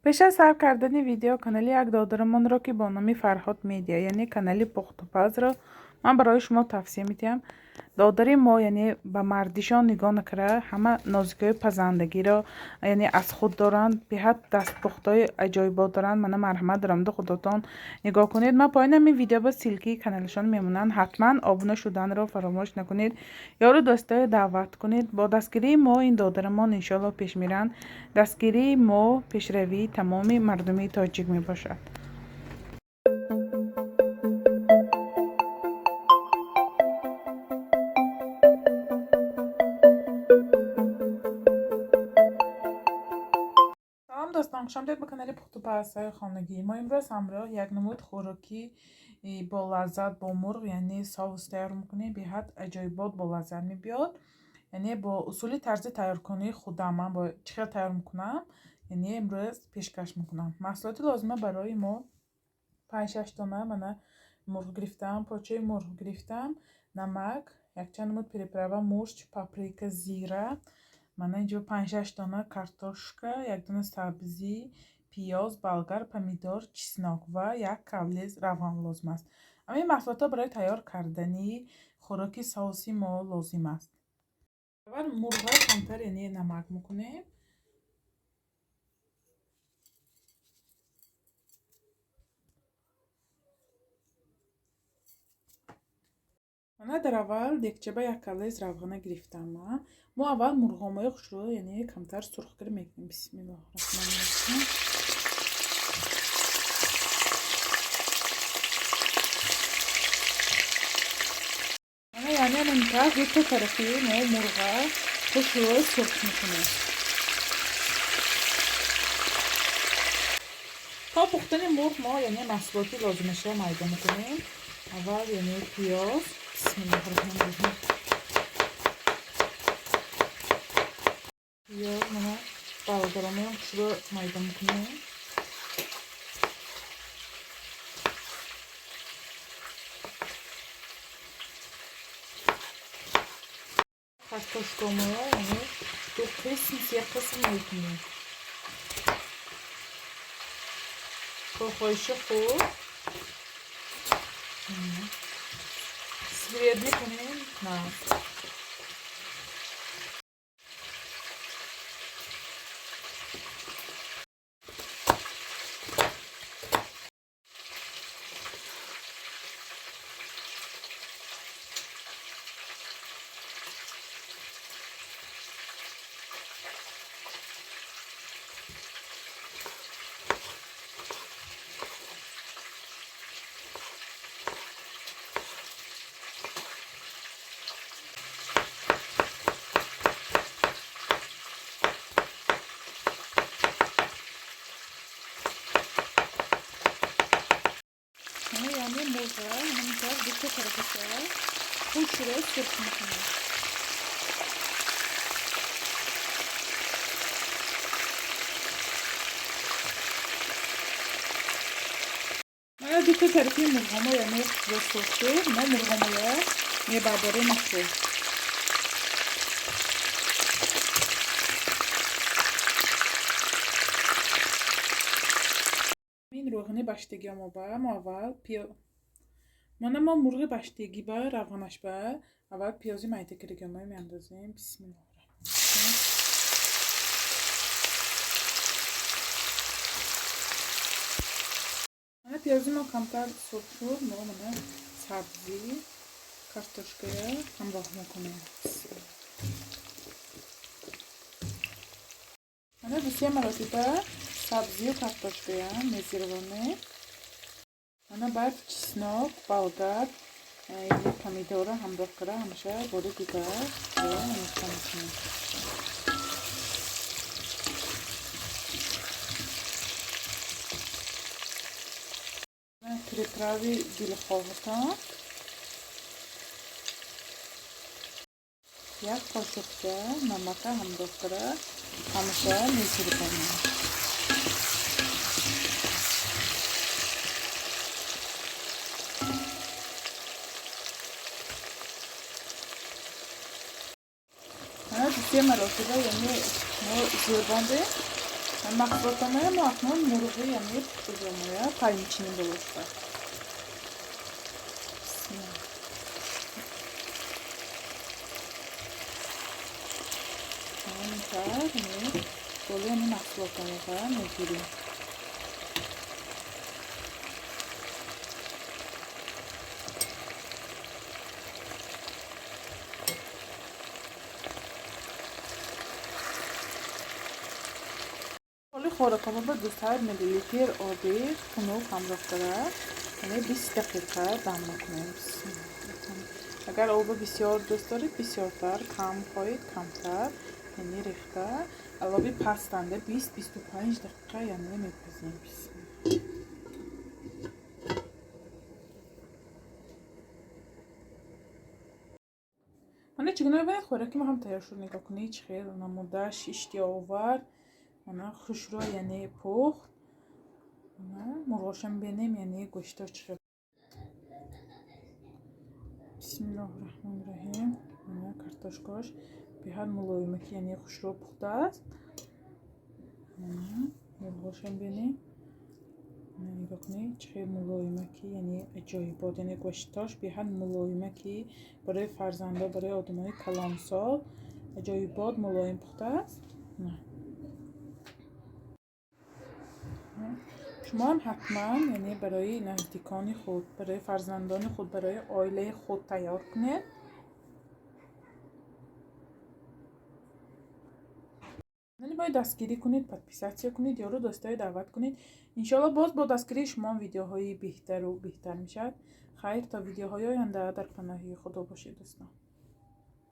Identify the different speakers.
Speaker 1: پیش از ثبت کردن ویدیو کانال یک دادرمان را که با نام فرهاد میدیا یعنی کانال پخت و پز را من برای شما توصیه میدم. دادر ما یعنی به مردیشان نگاه نکره، همه نازکی پزندگی را یعنی از خود دارند، به حد دست پختای عجایبات دارند. من مرحمت دارم، دو خودتان نگاه کنید. من پایین این ویدیو با سیلکی کانالشان میمونن، حتما آبونه شدن را فراموش نکنید، یارو دوستای دعوت کنید. با دستگیری ما این دادرمان انشالله پیش میرن. دستگیری ما پیشروی تمام مردمی تاجیک می باشد. سلام دوستان، خوش آمدید به کانال پخت و پزهای خانگی. ما امروز همراه یک نمود خوراکی با لذت با مرغ یعنی ساوس تیار میکنیم. به حد عجایبات با لذت میبیاد. یعنی با اصول طرز تیار کنی خودم من با چخیل تیار میکنم، یعنی امروز پیشکش میکنم. محصولات لازمه برای ما 5-6 دانه من مرغ گرفتم، پاچه مرغ گرفتم، نمک، یک چند نمود پریپرا، مرچ، پاپریکا، زیره. من اینجا 5-6 دانه کартошка، یک دانه سبزی، پیاز، болгар، помидор، чеснок و یک کالیز روغن لازم است. همین محصولات برای تیار کردنی خوراکی ساوسی ما لازم است. اول مرغ کمتر یعنی نمک میکنیم. من در اول دیگچه یک کالیز روغن گرفتم. ما اول مرغامای خوش رو یعنی کمتر سرخ کرد میکنیم. بسم الله الرحمن الرحیم. یعنی منطقه دو تا طرفی ما مرغا خوش رو سرخ میکنیم. تا پختن مرغ ما یعنی محصولاتی لازمشه میده میکنیم. اول یعنی پیاز، بسم الله الرحمن الرحیم. پیاز mana болгарамаем خوش رو میده میکنیم. картошкамı yani bu kısım siyah kısım میکنیم. Kokoyşu خوب سویدی کنیم. نه yani burada mantar dikkat tarafı خوش رو سرخ میکنیم. من دو تا طرفی مرغامو یعنی رو سرخته ما مرغامو میبرداره مخصوص. این روغنی باشتگی ما با اول ما مرغ باشتگی با روغنش با اول پیازی مایده کرگم میاندازیم. بسم الله الرحمن الرحیم. من پیازی ما کمتر سرخ شد. ما من سبزی کارتوشکaya همراه میکنیم. من دوسیه مراتبه سبزی و کارتوشکaya میزیروانه. من بعد چسناک، болгар، یعنی پمیدور همراه کرده همشه بوده بیبر و میکنیم. من پریپراوی دیل خواهدم. یک قاشق نمک همراه کرده همشه میزیروانه. دوسیه مراتبه یعنی ما زیربانده Mahsulotlamaya muhakkak murğu yani tutulmaya payın içinde olursa. Tamam yani böyle yani mahsulotlamaya mecburum. حالا خوراکامو با 200 میلیلیتر آب خنک همراه دارم یعنی 20 دقیقه دم میکنیم. اگر آب بسیار دوست دارید بسیارتر، کم خواهید کمتر یعنی ریخته علاوه پستنده 20-25 دقیقه یعنی میپزیم. من چگونه ببینید خوراکی ما هم تیار شد نگاه کنید چه خیلی نموده شیشتی آورد انا خوش رو یعنی پخت مرغاشم بینیم یعنی گوشتا چه بسم الله الرحمن الرحیم انا کارتاشکاش به هر ملایمه که یعنی خوش رو پخته است مرغاشم بینیم نگاه کنید چه ملایمه که یعنی عجایبات یعنی گوشتاش به هر ملایمه که برای فرزنده برای آدمای کلانسال عجایبات ملایم پخته است. شما هم حتما یعنی برای نزدیکان خود برای فرزندان خود برای عائله خود تیار کنید. یعنی باید دستگیری کنید پادپیساتسیا کنید یا رو دوستای دعوت کنید انشالله باز با دستگیری شما ویدیوهای بهتر و بهتر میشد. خیر تا ویدیوهای آینده در پناهی خدا باشید دوستان.